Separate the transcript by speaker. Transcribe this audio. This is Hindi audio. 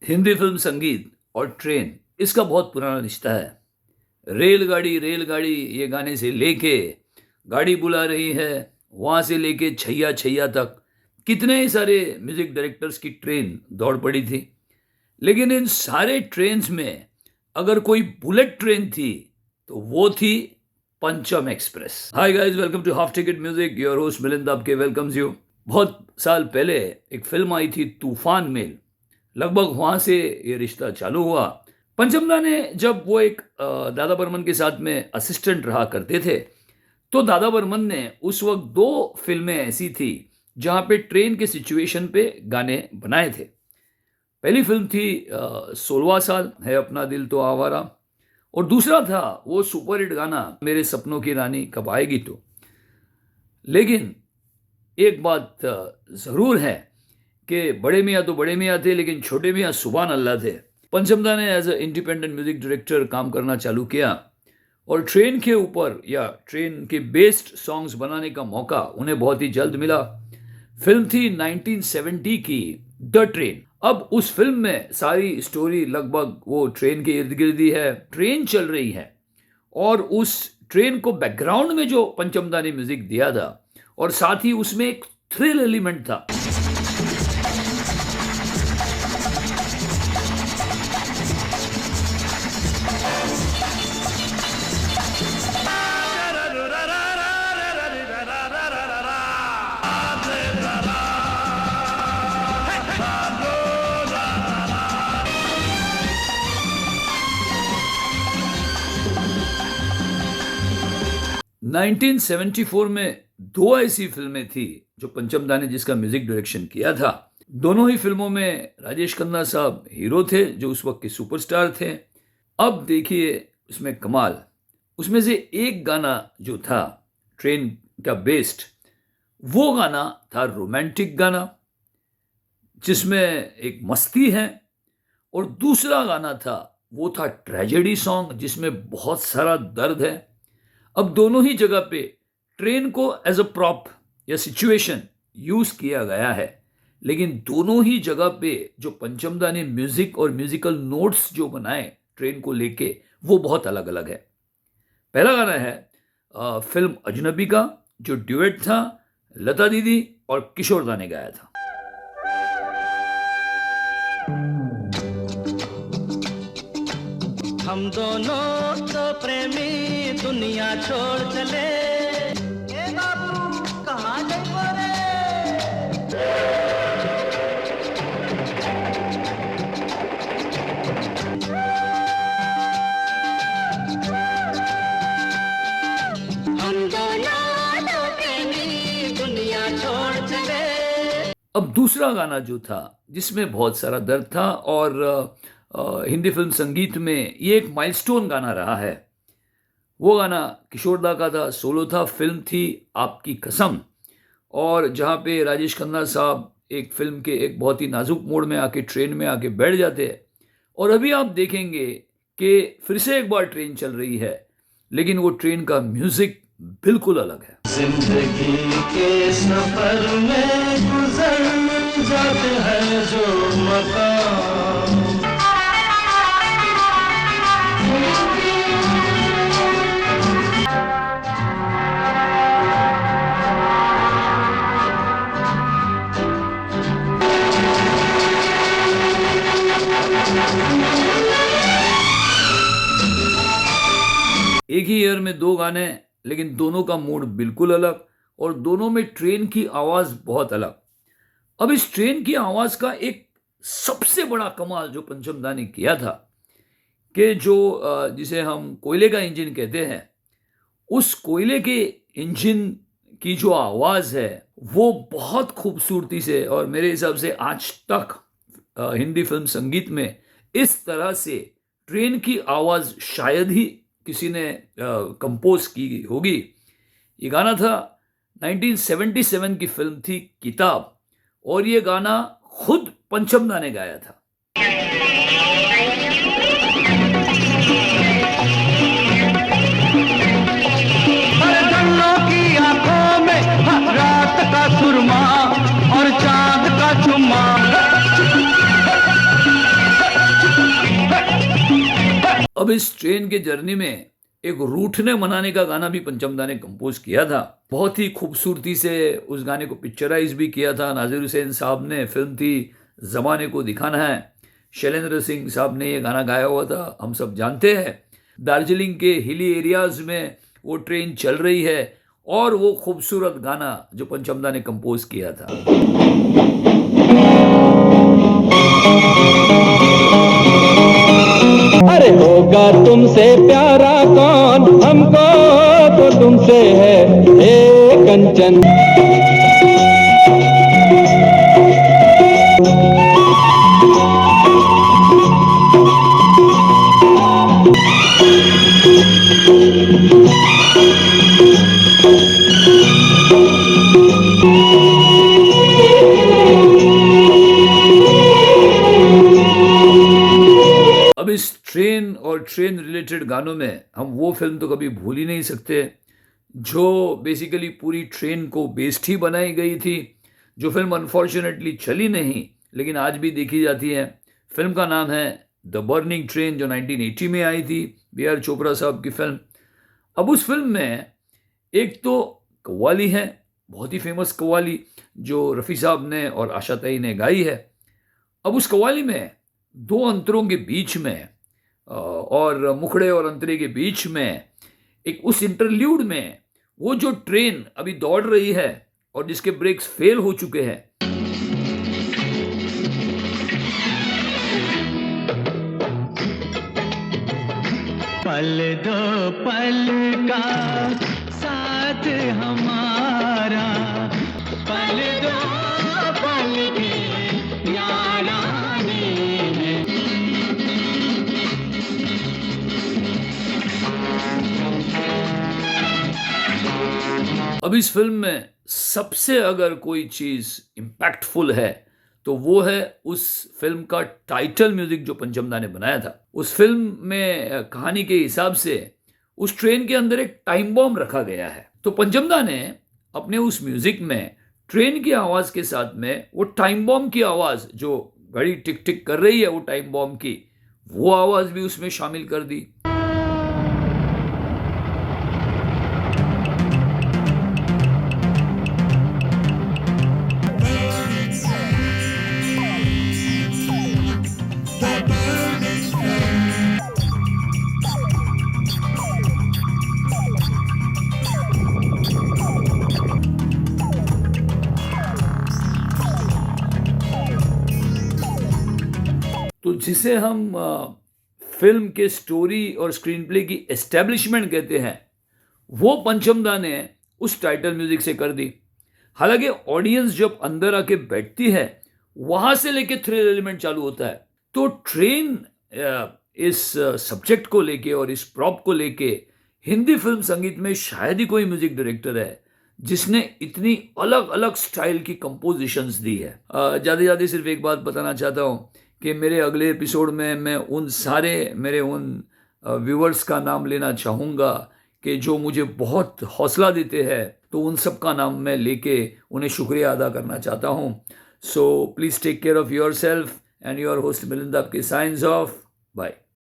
Speaker 1: हिंदी फिल्म संगीत और ट्रेन इसका बहुत पुराना रिश्ता है। रेलगाड़ी रेलगाड़ी ये गाने से लेके गाड़ी बुला रही है, वहां से लेके छैया छैया तक कितने ही सारे म्यूजिक डायरेक्टर्स की ट्रेन दौड़ पड़ी थी। लेकिन इन सारे ट्रेन्स में अगर कोई बुलेट ट्रेन थी तो वो थी Pancham express. Hi guys, welcome to half ticket music. Your host Milind आपके वेलकम्स यू। बहुत साल पहले एक फिल्म आई थी तूफान मेल, लगभग वहां से ये रिश्ता चालू हुआ। पंचमदा ने जब वो एक दादा बर्मन के साथ में असिस्टेंट रहा करते थे तो दादा बर्मन ने उस वक्त दो फिल्में ऐसी थी जहां पे ट्रेन के सिचुएशन पे गाने बनाए थे। पहली फिल्म थी 16वां साल है अपना दिल तो आवारा, और दूसरा था वो सुपर हिट गाना मेरे सपनों की रानी कब आएगी तो। लेकिन एक बात जरूर है कि बड़े मियाँ तो बड़े मियाँ थे, लेकिन छोटे मियाँ सुभान अल्लाह थे। पंचमदा ने as a independent music director काम करना चालू किया और ट्रेन के ऊपर या ट्रेन के बेस्ड सॉन्ग्स बनाने का मौका उन्हें बहुत ही जल्द मिला। फिल्म थी 1970 की द ट्रेन। अब उस फिल्म में सारी स्टोरी लगभग वो ट्रेन के इर्द गिर्द ही है। ट्रेन चल रही है और उस ट्रेन को बैकग्राउंड में जो पंचमदा ने म्यूजिक दिया था और साथ ही उसमें एक थ्रिल एलिमेंट था। नाइनटीन 1974 में दो ऐसी फिल्में थी जो पंचमदा ने जिसका म्यूजिक डायरेक्शन किया था। दोनों ही फिल्मों में राजेश खन्ना साहब हीरो थे जो उस वक्त के सुपरस्टार थे। अब देखिए उसमें कमाल, उसमें से एक गाना जो था ट्रेन का बेस्ड, वो गाना था रोमांटिक गाना जिसमें एक मस्ती है, और दूसरा गाना था वो था ट्रेजेडी सॉन्ग जिसमें बहुत सारा दर्द है। अब दोनों ही जगह पे ट्रेन को एज अ प्रॉप या सिचुएशन यूज किया गया है, लेकिन दोनों ही जगह पे जो पंचमदा ने म्यूजिक और म्यूजिकल नोट्स जो बनाए ट्रेन को लेके वो बहुत अलग अलग है। पहला गाना है फिल्म अजनबी का, जो ड्यूएट था लता दीदी और किशोर दा ने गाया था।
Speaker 2: हम दोनों तो प्रेमी दुनिया छोड़ चले। ए बाबू कहाँ जाइबो रे? हम दोनों तो प्रेमी दुनिया छोड़ चले।
Speaker 1: अब दूसरा गाना जो था जिसमें बहुत सारा दर्द था और हिंदी फिल्म संगीत में ये एक माइलस्टोन गाना रहा है, वो गाना किशोर दा का था, सोलो था। फिल्म थी आपकी कसम, और जहाँ पे राजेश खन्ना साहब एक फिल्म के एक बहुत ही नाजुक मोड़ में आके ट्रेन में आके बैठ जाते हैं, और अभी आप देखेंगे कि फिर से एक बार ट्रेन चल रही है, लेकिन वो ट्रेन का म्यूजिक बिल्कुल अलग है।
Speaker 2: जिंदगी के सफर में गुजर जाते हैं जो मकाम,
Speaker 1: एक ही ईयर में दो गाने, लेकिन दोनों का मूड बिल्कुल अलग और दोनों में ट्रेन की आवाज बहुत अलग। अब इस ट्रेन की आवाज का एक सबसे बड़ा कमाल जो पंचमदा ने किया था कि जो जिसे हम कोयले का इंजन कहते हैं, उस कोयले के इंजन की जो आवाज है वो बहुत खूबसूरती से, और मेरे हिसाब से आज तक हिंदी फिल्म संगीत में इस तरह से ट्रेन की आवाज शायद ही किसी ने कंपोज की होगी। ये गाना था 1977 की फिल्म थी किताब, और ये गाना खुद पंचमदा ने गाया था।
Speaker 2: की आंखों में रात का सुरमा और चांद का चुम्मा,
Speaker 1: अब इस ट्रेन के जर्नी में एक रूठने मनाने का गाना भी पंचमदा ने कंपोज किया था। बहुत ही खूबसूरती से उस गाने को पिक्चराइज भी किया था नाजिर हुसैन साहब ने। फिल्म थी ज़माने को दिखाना है। शैलेंद्र सिंह साहब ने ये गाना गाया हुआ था, हम सब जानते हैं। दार्जिलिंग के हिली एरियाज में वो ट्रेन चल रही है और वो खूबसूरत गाना जो पंचमदा ने कंपोज किया था।
Speaker 2: अरे होगा तुमसे प्यारा कौन, हमको तो तुमसे है ए कंचन।
Speaker 1: अब इस ट्रेन और ट्रेन रिलेटेड गानों में हम वो फिल्म तो कभी भूल ही नहीं सकते जो बेसिकली पूरी ट्रेन को बेस्ड ही बनाई गई थी। जो फिल्म अनफॉर्चुनेटली चली नहीं लेकिन आज भी देखी जाती है। फिल्म का नाम है द बर्निंग ट्रेन, जो 1980 में आई थी, B.R. चोपड़ा साहब की फिल्म। अब उस फिल्म में एक तो कव्वाली है, बहुत ही फेमस कव्वाली, जो रफ़ी साहब ने और आशा ताई ने गाई है। अब उस कव्वाली में दो अंतरों के बीच में और मुखड़े और अंतरे के बीच में एक उस इंटरल्यूड में वो जो ट्रेन अभी दौड़ रही है और जिसके ब्रेक्स फेल हो चुके हैं,
Speaker 2: पल दो पल का साथ हमारा, पल दो पल की यारानी है।
Speaker 1: अब इस फिल्म में सबसे अगर कोई चीज़ इम्पैक्टफुल है तो वो है उस फिल्म का टाइटल म्यूजिक जो पंचमदा ने बनाया था। उस फिल्म में कहानी के हिसाब से उस ट्रेन के अंदर एक टाइम बॉम्ब रखा गया है, तो पंचमदा ने अपने उस म्यूजिक में ट्रेन की आवाज़ के साथ में वो टाइम बॉम्ब की आवाज़, जो घड़ी टिक टिक कर रही है वो टाइम बॉम्ब की, वो आवाज़ भी उसमें शामिल कर दी। तो जिसे हम फिल्म के स्टोरी और स्क्रीन प्ले की एस्टेब्लिशमेंट कहते हैं, वो पंचमदा ने उस टाइटल म्यूजिक से कर दी। हालांकि ऑडियंस जब अंदर आके बैठती है वहां से लेके थ्रिल एलिमेंट चालू होता है। तो ट्रेन इस सब्जेक्ट को लेके और इस प्रॉप को लेके हिंदी फिल्म संगीत में शायद ही कोई म्यूजिक डायरेक्टर है जिसने इतनी अलग अलग स्टाइल की कंपोजिशंस दी है। ज़्यादा ज़्यादा सिर्फ एक बात बताना चाहता हूँ कि मेरे अगले एपिसोड में मैं उन सारे मेरे उन व्यूअर्स का नाम लेना चाहूँगा कि जो मुझे बहुत हौसला देते हैं, तो उन सब का नाम मैं लेके उन्हें शुक्रिया अदा करना चाहता हूँ। So please take care of yourself and your host Milind आपके साइंस ऑफ। बाय।